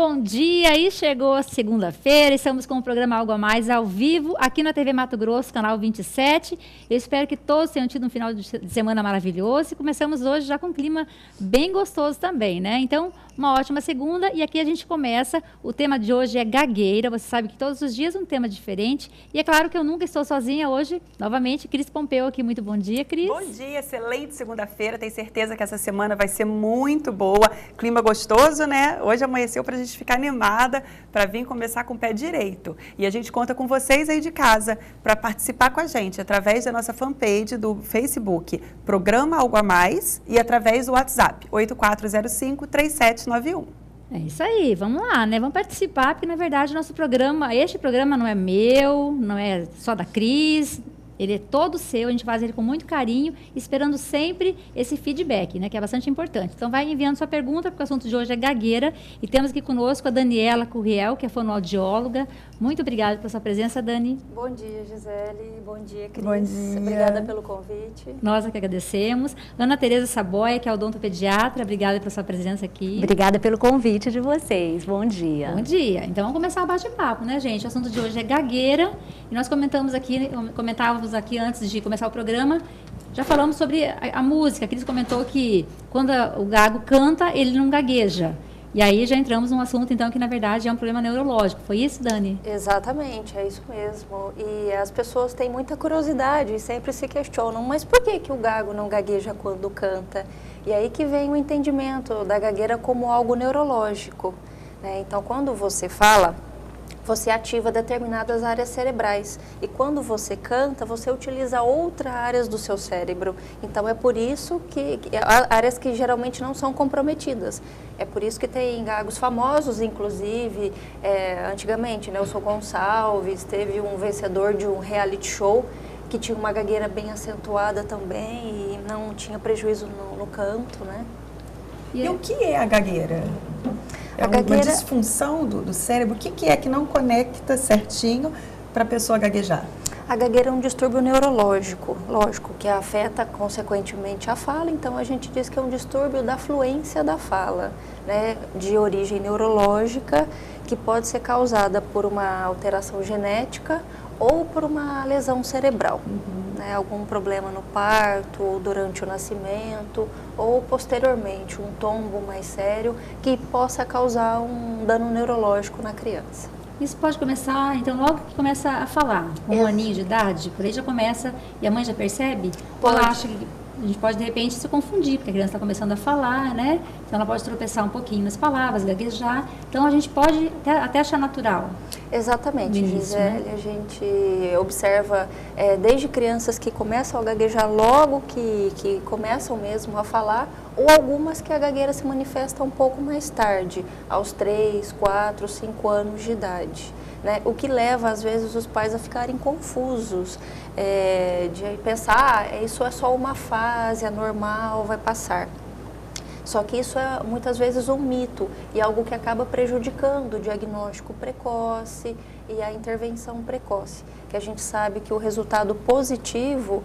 bom dia! E chegou a segunda-feira, estamos com o programa Algo a Mais ao vivo, aqui na TV Mato Grosso, canal 27. Eu espero que todos tenham tido um final de semana maravilhoso e começamos hoje já com um clima bem gostoso também, né? Então, uma ótima segunda e aqui a gente começa. O tema de hoje é gagueira, você sabe que todos os dias um tema diferente. E é claro que eu nunca estou sozinha hoje, novamente, Cris Pompeu aqui. Muito bom dia, Cris. Bom dia, excelente segunda-feira, tenho certeza que essa semana vai ser muito boa. Clima gostoso, né? Hoje amanheceu para a gente ficar animada, para vir começar com o pé direito. E a gente conta com vocês aí de casa para participar com a gente através da nossa fanpage do Facebook, Programa Algo a Mais, e através do WhatsApp, 8405-3791. É isso aí, vamos lá, né? Vamos participar, porque na verdade este programa não é meu, não é só da Cris, ele é todo seu, a gente faz ele com muito carinho, esperando sempre esse feedback, né? Que é bastante importante. Então vai enviando sua pergunta, porque o assunto de hoje é gagueira, e temos aqui conosco a Daniela Curriel, que é fonoaudióloga. Muito obrigada pela sua presença, Dani. Bom dia, Gisele. Bom dia, Cris. Bom dia. Obrigada pelo convite. Nós que agradecemos. Ana Tereza Saboia, que é odontopediatra, obrigada pela sua presença aqui. Obrigada pelo convite de vocês. Bom dia. Bom dia. Então vamos começar o bate-papo, né, gente? O assunto de hoje é gagueira, e nós comentávamos aqui antes de começar o programa, já falamos sobre a música. A Cris comentou que quando o gago canta, ele não gagueja. E aí já entramos num assunto, então, que na verdade é um problema neurológico. Foi isso, Dani? Exatamente, é isso mesmo. E as pessoas têm muita curiosidade e sempre se questionam, mas por que que o gago não gagueja quando canta? E aí que vem o entendimento da gagueira como algo neurológico, né? Então, quando você fala, você ativa determinadas áreas cerebrais. E quando você canta, você utiliza outras áreas do seu cérebro. Então, é por isso que áreas que geralmente não são comprometidas. É por isso que tem gagos famosos, inclusive, antigamente, Nelson Gonçalves, teve um vencedor de um reality show que tinha uma gagueira bem acentuada também e não tinha prejuízo no canto, né? E o que é a gagueira? É uma disfunção do cérebro? O que é que não conecta certinho para a pessoa gaguejar? A gagueira é um distúrbio neurológico, lógico, que afeta consequentemente a fala, então a gente diz que é um distúrbio da fluência da fala, né, de origem neurológica, que pode ser causada por uma alteração genética ou por uma lesão cerebral, né, algum problema no parto, ou durante o nascimento, ou posteriormente, um tombo mais sério que possa causar um dano neurológico na criança. Isso pode começar, então, logo que começa a falar, com um aninho de idade, por aí já começa, e a mãe já percebe? Pode. Ela acha que a gente pode, de repente, se confundir, porque a criança está começando a falar, né? Então, ela pode tropeçar um pouquinho nas palavras, gaguejar. Então, a gente pode até achar natural. Exatamente, início, Gisele. né? A gente observa desde crianças que começam a gaguejar logo que começam mesmo a falar, ou algumas que a gagueira se manifesta um pouco mais tarde, aos 3, 4, 5 anos de idade, né? O que leva, às vezes, os pais a ficarem confusos, de pensar, isso é só uma fase, é normal, vai passar. Só que isso é muitas vezes um mito e algo que acaba prejudicando o diagnóstico precoce e a intervenção precoce, que a gente sabe que o resultado positivo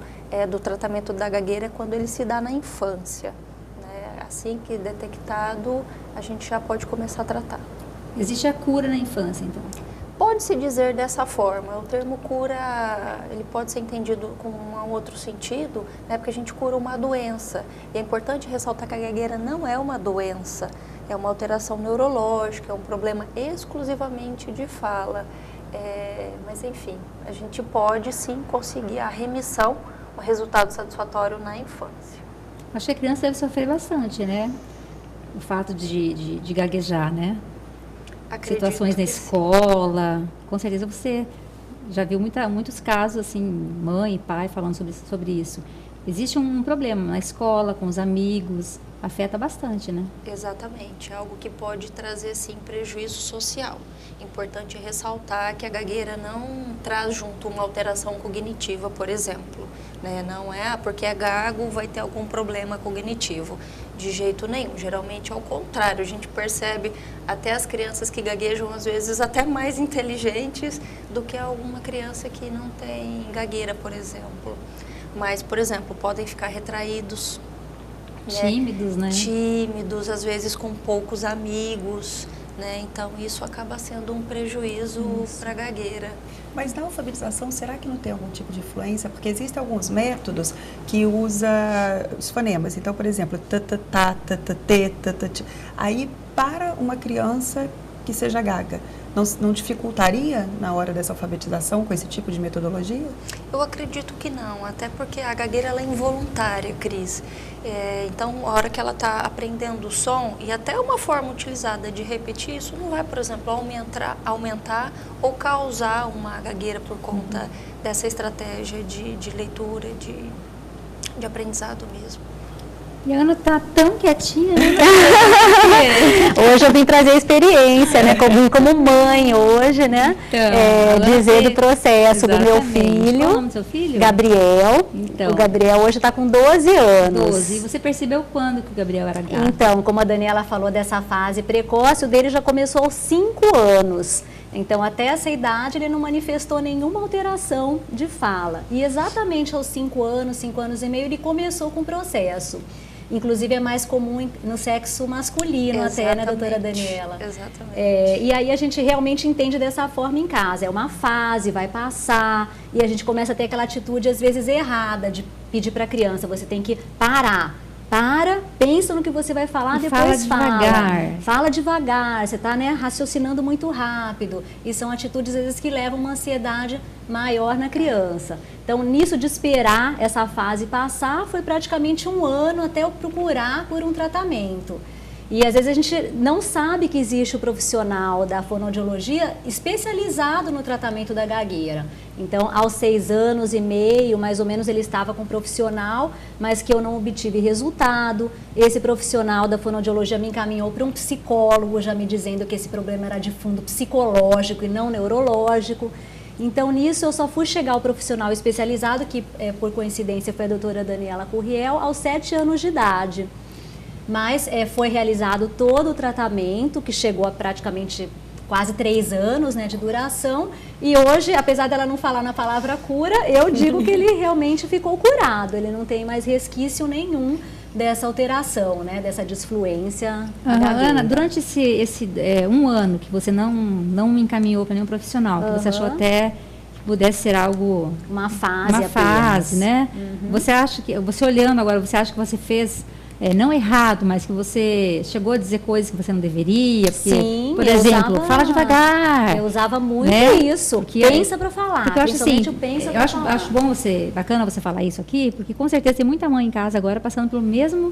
do tratamento da gagueira é quando ele se dá na infância, né? Assim que detectado, a gente já pode começar a tratar. Existe a cura na infância, então? Pode-se dizer dessa forma. O termo cura, ele pode ser entendido com um outro sentido, né, porque a gente cura uma doença. E é importante ressaltar que a gagueira não é uma doença, é uma alteração neurológica, é um problema exclusivamente de fala. Mas, enfim, a gente pode sim conseguir a remissão, o resultado satisfatório na infância. Acho que a criança deve sofrer bastante, né? O fato de gaguejar, né? Acredito Situações na que sim. escola, com certeza você já viu muitos casos, assim, mãe e pai falando sobre isso. Existe um problema na escola, com os amigos, afeta bastante, né? Exatamente, algo que pode trazer, sim, prejuízo social. Importante ressaltar que a gagueira não traz junto uma alteração cognitiva, por exemplo, né? Não é porque é gago vai ter algum problema cognitivo, de jeito nenhum. Geralmente é o contrário, a gente percebe até as crianças que gaguejam às vezes até mais inteligentes do que alguma criança que não tem gagueira, por exemplo. Mas, por exemplo, podem ficar retraídos, Tímidos, né? Tímidos, às vezes com poucos amigos, né? Então isso acaba sendo um prejuízo para a gagueira. Mas na alfabetização, será que não tem algum tipo de influência? Porque existem alguns métodos que usam os fonemas. Então, por exemplo, ta, te, ta. Aí, para uma criança que seja gaga, não dificultaria na hora dessa alfabetização com esse tipo de metodologia? Eu acredito que não, até porque a gagueira ela é involuntária, Cris. Então, a hora que ela está aprendendo o som, e até uma forma utilizada de repetir, isso não vai, por exemplo, aumentar ou causar uma gagueira por conta dessa estratégia de leitura, de aprendizado mesmo. E a Ana tá tão quietinha, né? Hoje eu vim trazer experiência, né? Como mãe hoje, né? Então, dizer do processo do meu filho. Qual o nome do seu filho? Gabriel. Então. O Gabriel hoje está com 12 anos. 12. E você percebeu quando que o Gabriel era gago? Então, como a Daniela falou dessa fase precoce, o dele já começou aos 5 anos. Então, até essa idade, ele não manifestou nenhuma alteração de fala. E exatamente aos 5 anos, 5 anos e meio, ele começou com o processo. Inclusive, é mais comum no sexo masculino. Exatamente. Até, né, doutora Daniela? Exatamente. E aí a gente realmente entende dessa forma em casa. É uma fase, vai passar, e a gente começa a ter aquela atitude, às vezes, errada, de pedir para a criança, você tem que parar. Pensa no que você vai falar, depois fala. Fala devagar, você está, né, raciocinando muito rápido. E são atitudes, às vezes, que levam uma ansiedade maior na criança. Então, nisso de esperar essa fase passar, foi praticamente 1 ano até eu procurar por um tratamento. E às vezes a gente não sabe que existe o profissional da fonoaudiologia especializado no tratamento da gagueira. Então, aos 6 anos e meio, mais ou menos, ele estava com um profissional, mas que eu não obtive resultado. Esse profissional da fonoaudiologia me encaminhou para um psicólogo, já me dizendo que esse problema era de fundo psicológico e não neurológico. Então, nisso, eu só fui chegar ao profissional especializado, que por coincidência foi a doutora Daniela Curriel, aos 7 anos de idade. Mas foi realizado todo o tratamento, que chegou a praticamente quase 3 anos, né, de duração. E hoje, apesar dela não falar na palavra cura, eu digo que ele realmente ficou curado. Ele não tem mais resquício nenhum dessa alteração, né, dessa disfluência. Ana, durante esse 1 ano que você não me encaminhou para nenhum profissional, que você achou até que pudesse ser algo... Uma fase apenas, né? Você acha que, você olhando agora, você acha que você fez... não errado, mas que você chegou a dizer coisas que você não deveria, porque, sim, por exemplo, fala devagar. Eu usava muito, né? Isso, porque pensa para falar. Porque eu acho assim, acho bom bacana você falar isso aqui, porque com certeza tem muita mãe em casa agora passando pelo mesmo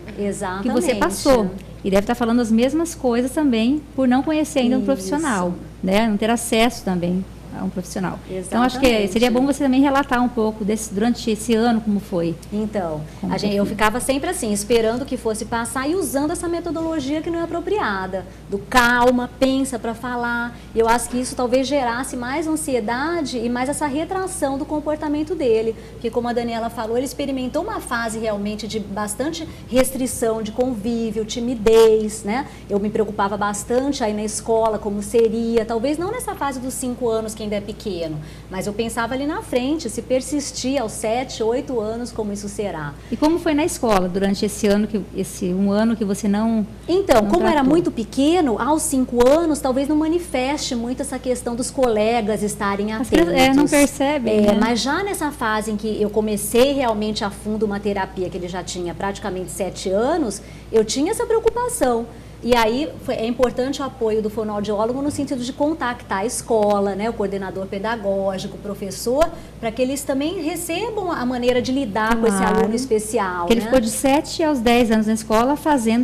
que você passou. E deve estar falando as mesmas coisas também, por não conhecer ainda um profissional, né? Não ter acesso também a um profissional. Exatamente. Então, acho que seria bom você também relatar um pouco durante esse ano, como foi. Então, eu ficava sempre assim, esperando que fosse passar e usando essa metodologia que não é apropriada. Do calma, pensa para falar. Eu acho que isso talvez gerasse mais ansiedade e mais essa retração do comportamento dele. Porque, como a Daniela falou, ele experimentou uma fase realmente de bastante restrição de convívio, timidez, né? Eu me preocupava bastante aí na escola, como seria. Talvez não nessa fase dos 5 anos, que ainda é pequeno, mas eu pensava ali na frente, se persistir aos 7, 8 anos, como isso será. E como foi na escola durante esse 1 ano que você não... Então, como tratou? Era muito pequeno, aos 5 anos, talvez não manifeste muito essa questão dos colegas estarem atentos. Não percebe, né? Mas já nessa fase em que eu comecei realmente a fundo uma terapia, que ele já tinha praticamente 7 anos, eu tinha essa preocupação. E aí é importante o apoio do fonoaudiólogo no sentido de contactar a escola, né, o coordenador pedagógico, o professor, para que eles também recebam a maneira de lidar com esse aluno especial. Porque ele ficou de 7 aos 10 anos na escola fazendo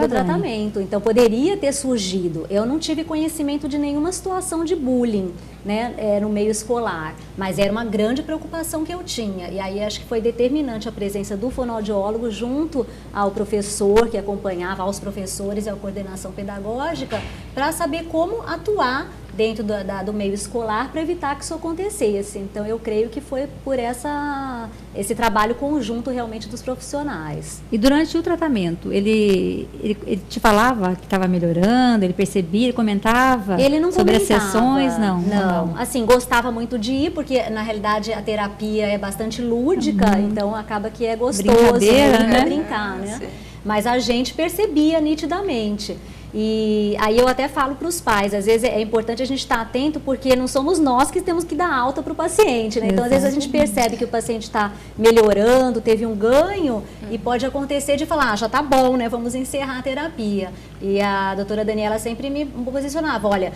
tratamento. Então poderia ter surgido. Eu não tive conhecimento de nenhuma situação de bullying, né, no meio escolar, mas era uma grande preocupação que eu tinha. E aí acho que foi determinante a presença do fonoaudiólogo junto ao professor que acompanhava, aos professores e à coordenação pedagógica, para saber como atuar dentro do meio escolar para evitar que isso acontecesse. Então, eu creio que foi por esse trabalho conjunto realmente dos profissionais. E durante o tratamento, ele te falava que estava melhorando, ele percebia, ele comentava ele não sobre comentava. As sessões? Não. Assim, gostava muito de ir, porque na realidade a terapia é bastante lúdica, então acaba que é gostoso, brincadeira, né? Brincar, né? Mas a gente percebia nitidamente. E aí eu até falo para os pais, às vezes é importante a gente estar atento, porque não somos nós que temos que dar alta para o paciente, né? Então, às vezes a gente percebe que o paciente está melhorando, teve um ganho, e pode acontecer de falar, já tá bom, né? Vamos encerrar a terapia. E a doutora Daniela sempre me posicionava, olha,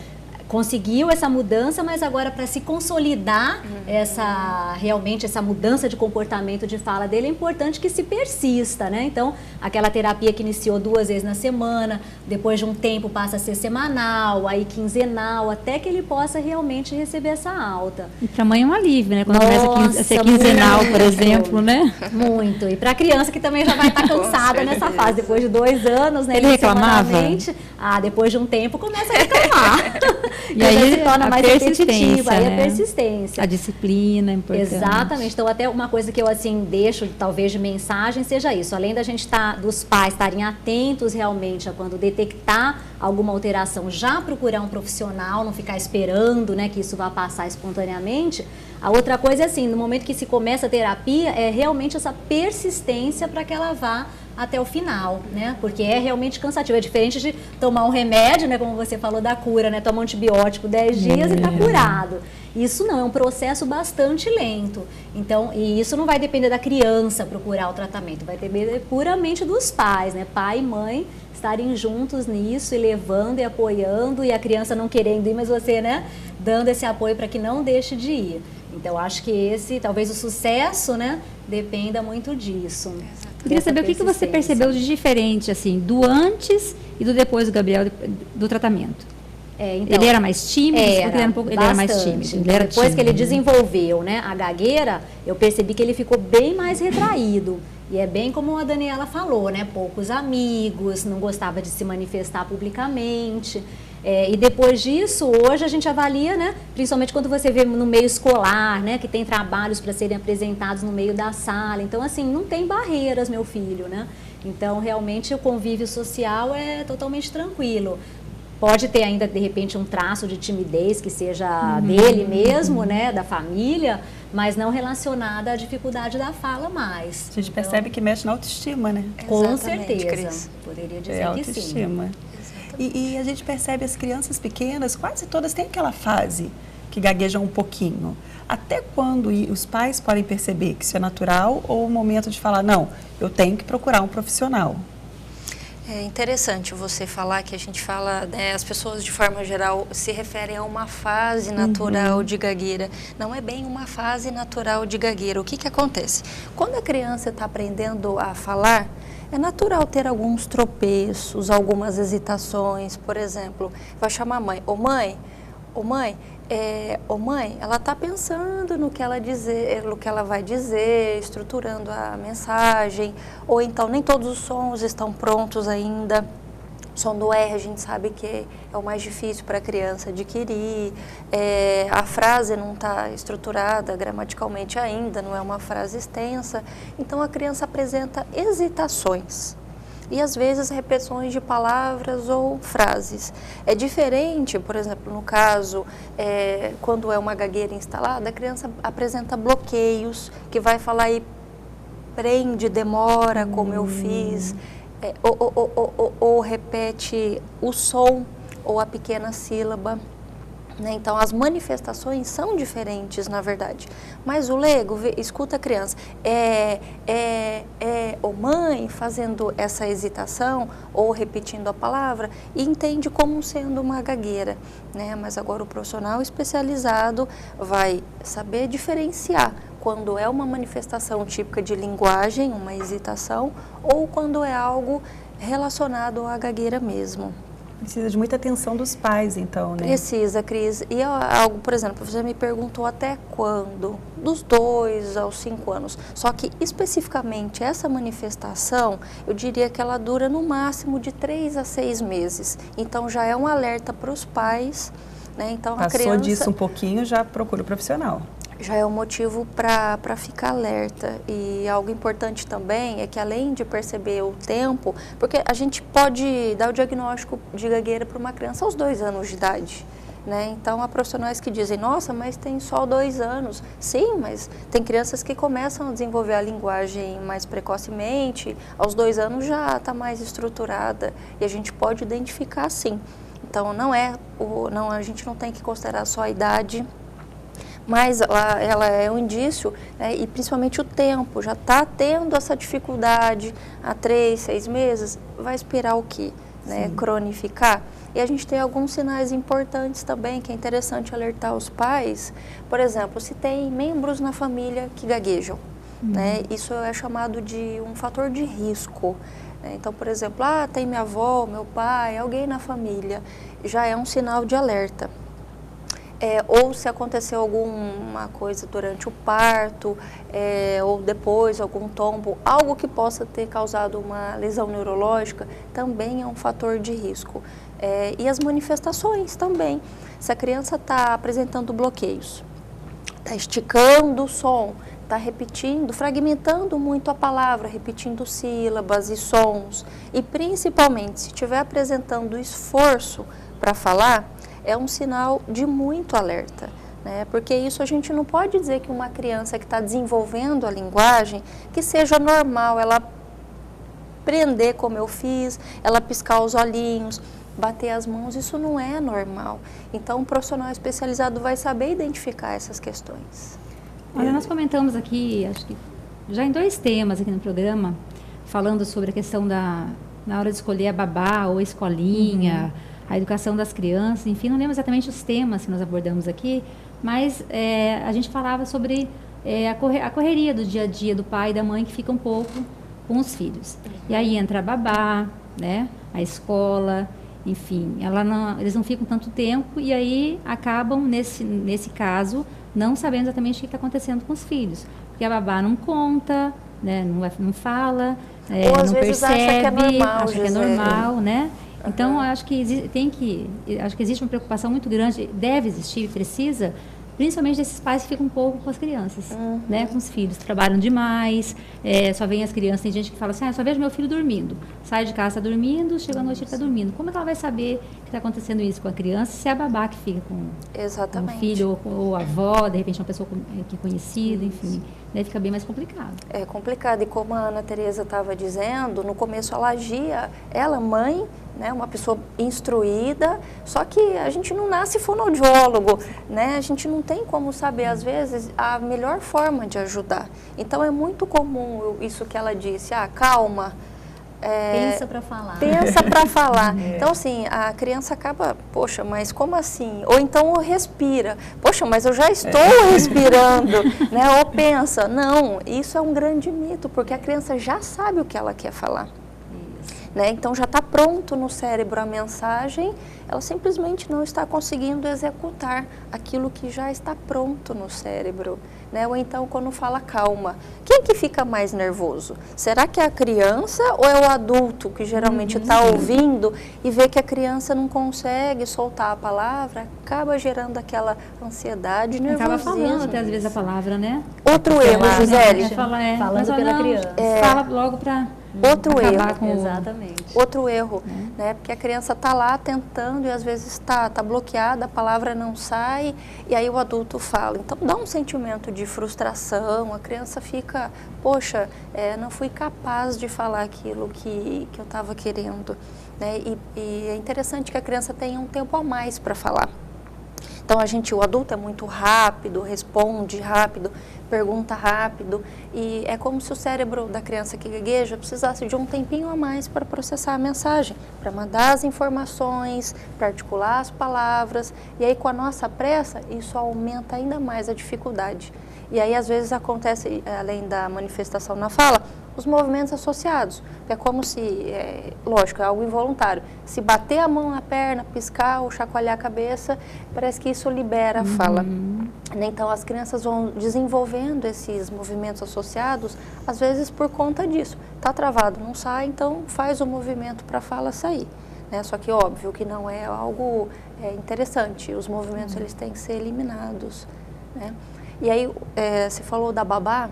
conseguiu essa mudança, mas agora para se consolidar realmente essa mudança de comportamento de fala dele, é importante que se persista, né? Então, aquela terapia que iniciou 2 vezes na semana, depois de um tempo passa a ser semanal, aí quinzenal, até que ele possa realmente receber essa alta. E para a mãe é um alívio, né? Quando começa a ser quinzenal, por exemplo, né? Muito. E para a criança que também já vai estar cansada nessa fase, depois de 2 anos, né? Ele reclamava? Depois de um tempo começa a reclamar. E aí se torna mais repetitivo, aí né? a persistência. A disciplina é importante. Exatamente. Então, até uma coisa que eu assim deixo, talvez, de mensagem seja isso. Além da gente dos pais estarem atentos realmente a quando detectar alguma alteração, já procurar um profissional, não ficar esperando, né, que isso vá passar espontaneamente. A outra coisa é assim, no momento que se começa a terapia, é realmente essa persistência para que ela vá até o final, né? Porque é realmente cansativo. É diferente de tomar um remédio, né? Como você falou da cura, né? Toma um antibiótico 10 dias e tá curado. Isso não, é um processo bastante lento. Então, e isso não vai depender da criança procurar o tratamento, vai depender puramente dos pais, né? Pai e mãe estarem juntos nisso e levando e apoiando, e a criança não querendo ir, mas você, né? Dando esse apoio para que não deixe de ir. Então, acho que talvez o sucesso, né? Dependa muito disso. Queria saber o que você percebeu de diferente, assim, do antes e do depois do Gabriel, do tratamento. Então, ele era mais tímido? Ele era mais tímido. Depois que ele desenvolveu, né, a gagueira, eu percebi que ele ficou bem mais retraído. E é bem como a Daniela falou, né? Poucos amigos, não gostava de se manifestar publicamente. E depois disso, hoje a gente avalia, né? Principalmente quando você vê no meio escolar, né? Que tem trabalhos para serem apresentados no meio da sala. Então, assim, não tem barreiras, meu filho, né? Então, realmente, o convívio social é totalmente tranquilo. Pode ter ainda, de repente, um traço de timidez que seja dele mesmo, né? Da família, mas não relacionada à dificuldade da fala mais. A gente percebe que mexe na autoestima, né? Com certeza. Cris. Poderia dizer que sim. Autoestima. E a gente percebe as crianças pequenas, quase todas têm aquela fase que gaguejam um pouquinho. Até quando os pais podem perceber que isso é natural ou o momento de falar, não, eu tenho que procurar um profissional? É interessante você falar que a gente fala, né, as pessoas de forma geral se referem a uma fase natural de gagueira. Não é bem uma fase natural de gagueira. O que acontece? Quando a criança está aprendendo a falar, é natural ter alguns tropeços, algumas hesitações. Por exemplo, vai chamar a mãe, ô mãe, ela está pensando no que ela vai dizer, estruturando a mensagem, ou então nem todos os sons estão prontos ainda. O som do R a gente sabe que é o mais difícil para a criança adquirir, a frase não está estruturada gramaticalmente ainda, não é uma frase extensa, então a criança apresenta hesitações. E às vezes repetições de palavras ou frases. É diferente, por exemplo, no caso, quando é uma gagueira instalada, a criança apresenta bloqueios, que vai falar aí, prende, demora, como eu fiz, ou repete o som ou a pequena sílaba. Né? Então, as manifestações são diferentes, na verdade. Mas o leigo, escuta a criança, ou mãe fazendo essa hesitação ou repetindo a palavra e entende como sendo uma gagueira. Né? Mas agora o profissional especializado vai saber diferenciar quando é uma manifestação típica de linguagem, uma hesitação, ou quando é algo relacionado à gagueira mesmo. Precisa de muita atenção dos pais, então, né? Precisa, Cris. E algo, por exemplo, você me perguntou até quando? Dos 2 aos 5 anos. Só que, especificamente, essa manifestação, eu diria que ela dura no máximo de 3 a 6 meses. Então, já é um alerta para os pais, né? Então, Passou a criança disso um pouquinho, já procura o profissional. Já é um motivo para ficar alerta. E algo importante também é que, além de perceber o tempo, porque a gente pode dar o diagnóstico de gagueira para uma criança aos 2 anos de idade. né? Então, há profissionais que dizem, nossa, mas tem só 2 anos. Sim, mas tem crianças que começam a desenvolver a linguagem mais precocemente, aos 2 anos já está mais estruturada e a gente pode identificar sim. Então, a gente não tem que considerar só a idade, mas ela é um indício, né, e principalmente o tempo, já está tendo essa dificuldade há 3, 6 meses, vai esperar o quê? Né, cronificar? E a gente tem alguns sinais importantes também, que é interessante alertar os pais. Por exemplo, se tem membros na família que gaguejam, né, isso é chamado de um fator de risco. Né? Então, por exemplo, tem minha avó, meu pai, alguém na família, já é um sinal de alerta. Ou se aconteceu alguma coisa durante o parto, ou depois algum tombo, algo que possa ter causado uma lesão neurológica, também é um fator de risco. E as manifestações também. Se a criança está apresentando bloqueios, está esticando o som, está repetindo, fragmentando muito a palavra, repetindo sílabas e sons, e principalmente se estiver apresentando esforço para falar, é um sinal de muito alerta, né? Porque isso a gente não pode dizer que uma criança que está desenvolvendo a linguagem, que seja normal ela prender como eu fiz, ela piscar os olhinhos, bater as mãos, isso não é normal. Então, um profissional especializado vai saber identificar essas questões. Olha, nós comentamos aqui, acho que já em 2 temas aqui no programa, falando sobre a questão na hora de escolher a babá ou a escolinha, a educação das crianças, enfim, não lembro exatamente os temas que nós abordamos aqui, mas a gente falava sobre a correria do dia a dia do pai e da mãe que fica um pouco com os filhos. E aí entra a babá, né, a escola, enfim, eles não ficam tanto tempo e aí acabam, nesse caso, não sabendo exatamente o que está acontecendo com os filhos. Porque a babá não conta, né, não fala, ou às não vezes percebe, acha que é normal, né? Então, acho que existe uma preocupação muito grande, deve existir, precisa, principalmente desses pais que ficam um pouco com as crianças, né, com os filhos, trabalham demais, só vem as crianças, tem gente que fala assim, só vejo meu filho dormindo, sai de casa, está dormindo, chega à noite ele está dormindo. Como é que ela vai saber que está acontecendo isso com a criança se é a babá que fica com o filho ou a avó, de repente uma pessoa que é conhecida, enfim, daí fica bem mais complicado. É complicado, e como a Ana Tereza estava dizendo, no começo ela agia, mãe, né, uma pessoa instruída, só que a gente não nasce fonoaudiólogo, né, a gente não tem como saber, às vezes, a melhor forma de ajudar. Então, é muito comum isso que ela disse, calma. Pensa para falar. Pensa para falar. Então, assim, a criança acaba, poxa, mas como assim? Ou então respira. Poxa, mas eu já estou respirando, né? Ou pensa. Não, isso é um grande mito, porque a criança já sabe o que ela quer falar. Né? Então, já está pronto no cérebro a mensagem, ela simplesmente não está conseguindo executar aquilo que já está pronto no cérebro. Né? Ou então, quando fala calma, quem que fica mais nervoso? Será que é a criança ou é o adulto que geralmente está ouvindo e vê que a criança não consegue soltar a palavra, acaba gerando aquela ansiedade, nervosismo. Acaba falando até às vezes a palavra, né? Outro erro, Gisele. Falando pela criança. Fala logo para... Outro erro. Exatamente. Outro erro, né? Porque a criança está lá tentando e às vezes está bloqueada, a palavra não sai e aí o adulto fala. Então dá um sentimento de frustração, a criança fica, poxa, não fui capaz de falar aquilo que eu estava querendo. Né? E é interessante que a criança tenha um tempo a mais para falar. Então, o adulto é muito rápido, responde rápido, pergunta rápido, e é como se o cérebro da criança que gagueja precisasse de um tempinho a mais para processar a mensagem, para mandar as informações, para articular as palavras, e aí com a nossa pressa, isso aumenta ainda mais a dificuldade. E aí, às vezes, acontece, além da manifestação na fala, os movimentos associados. É como se, lógico, é algo involuntário. Se bater a mão na perna, piscar ou chacoalhar a cabeça, parece que isso libera a fala. Então, as crianças vão desenvolvendo esses movimentos associados, às vezes por conta disso. Está travado, não sai, então faz o movimento para a fala sair. Né? Só que, óbvio, que não é algo interessante. Os movimentos eles têm que ser eliminados. Né? E aí, você falou da babá.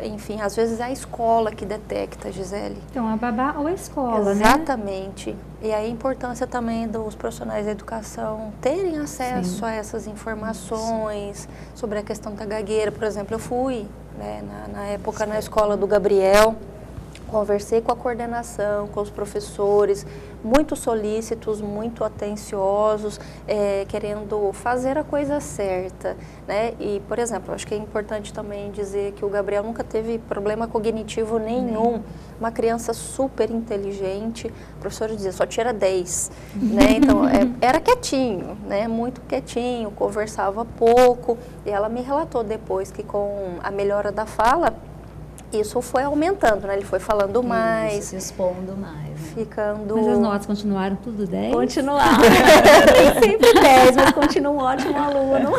enfim, às vezes é a escola que detecta, Gisele. Então, a babá ou a escola, Exatamente. E aí a importância também dos profissionais da educação terem acesso a essas informações sobre a questão da gagueira. Por exemplo, eu fui, né, na época na escola do Gabriel, conversei com a coordenação, com os professores, muito solícitos, muito atenciosos, querendo fazer a coisa certa, né? E, por exemplo, acho que é importante também dizer que o Gabriel nunca teve problema cognitivo nenhum. Uma criança super inteligente, o professor dizia, só tira 10, né? Então, era quietinho, né? Muito quietinho, conversava pouco, e ela me relatou depois que com a melhora da fala, isso foi aumentando, né? Ele foi falando mais. Se expondo mais. Ficando... Mas as notas continuaram tudo 10? Continuaram. Nem sempre 10, mas continua um ótimo aluno.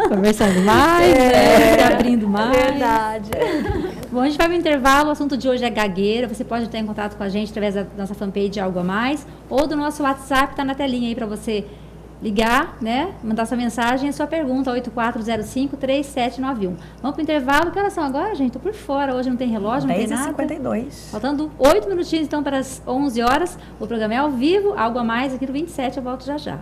Conversando mais, se abrindo mais. Verdade. Bom, a gente vai para o intervalo, o assunto de hoje é gagueira. Você pode entrar em contato com a gente através da nossa fanpage de Algo a Mais ou do nosso WhatsApp, está na telinha aí para você ligar, né? Mandar sua mensagem e sua pergunta, 8405-3791. Vamos para o intervalo. Que horas são agora, gente? Estou por fora. Hoje não tem relógio, não tem nada. 10h52. Faltando 8 minutinhos, então, para as 11 horas. O programa é ao vivo, Algo a Mais, aqui no 27. Eu volto já já.